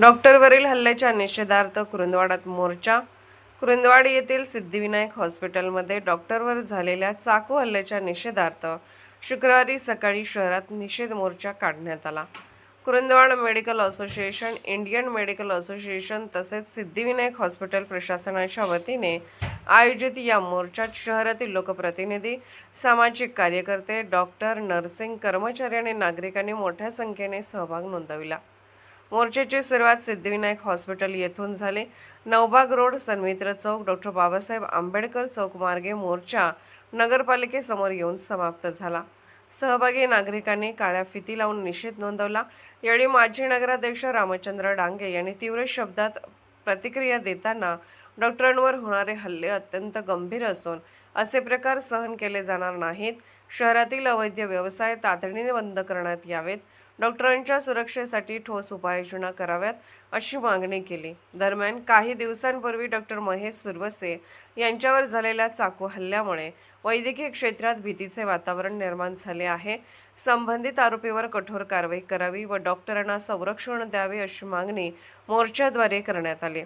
डॉक्टरवरील हल्ल्याच्या निषेधार्थ कुरुंदवाडात मोर्चा। कुरुंदवाड येथील सिद्धिविनायक हॉस्पिटलमध्ये डॉक्टरवर झालेल्या चाकू हल्ल्याच्या निषेधार्थ शुक्रवारी सकाळी शहरात निषेध मोर्चा काढण्यात आला। Kurundwad medical association, Indian medical association तसेच सिद्धिविनायक हॉस्पिटल प्रशासनाच्या वतीने आयोजित या मोर्चात शहरातील लोकप्रतिनिधी, सामाजिक कार्यकर्ते, डॉक्टर, नर्सिंग कर्मचारी आणि नागरिकांनी मोठ्या संख्येने सहभाग नोंदविला। मोर्चाची सुरुवात सिद्धिविनायक हॉस्पिटल येथून झाली। नवबाग रोड, सन्मित्र चौक, डॉक्टर बाबासाहेब आंबेडकर चौक मार्गे मोर्चा नगरपालिकेसमोर येऊन समाप्त झाला। सहभागी नागरिकांनी काळ्या फिती लावून निषेध नोंदवला। यावेळी माजी नगराध्यक्ष रामचंद्र डांगे यांनी तीव्र शब्दात प्रतिक्रिया देताना डॉक्टरांवर होणारे हल्ले अत्यंत गंभीर असून असे प्रकार सहन केले जाणार नाहीत। शहरातील अवैध व्यवसाय तातडीने बंद करण्यात यावेत। डॉक्टरांच्या सुरक्षेसाठी ठोस उपाययोजना कराव्यात अशी मागणी केली। दरम्यान काही दिवसांपूर्वी डॉक्टर महेश सुरवसे यांच्यावर झालेल्या चाकू हल्ल्यामुळे वैद्यकीय क्षेत्रात भीतीचे वातावरण निर्माण झाले आहे। संबंधित आरोपीवर कठोर कारवाई करावी व डॉक्टरांना संरक्षण द्यावे अशी मागणी मोर्चाद्वारे करण्यात आली।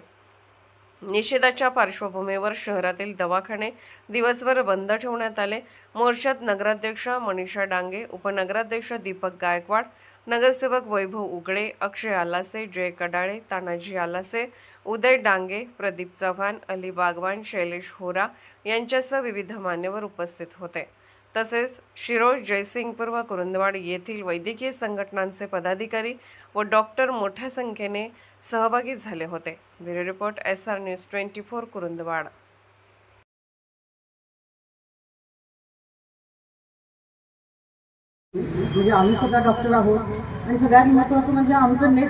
निषेधाच्या पार्श्वभूमीवर शहरातील दवाखाने दिवसभर बंद ठेवण्यात आले। मोर्चात नगराध्यक्ष मनीषा डांगे, उपनगराध्यक्ष दीपक गायकवाड, नगरसेवक वैभव उगळे, अक्षय आलासे, जय कडाळे, तानाजी आलासे, उदय डांगे, प्रदीप चव्हाण, अली बागवान, शैलेश होरा यांच्यासह विविध मान्यवर उपस्थित होते। तसेच शिरोळ, जयसिंगपूर व कुरुंदवाड येथील वैद्यकीय संघटनांचे पदाधिकारी व डॉक्टर मोठ्या संख्येने सहभागी झाले होते। Bureau report, SR news 24, Kurundwad. म्हणजे आम्ही स्वतः डॉक्टर आहोत आणि सगळ्यात महत्त्वाचं म्हणजे आमचं नेक्स्ट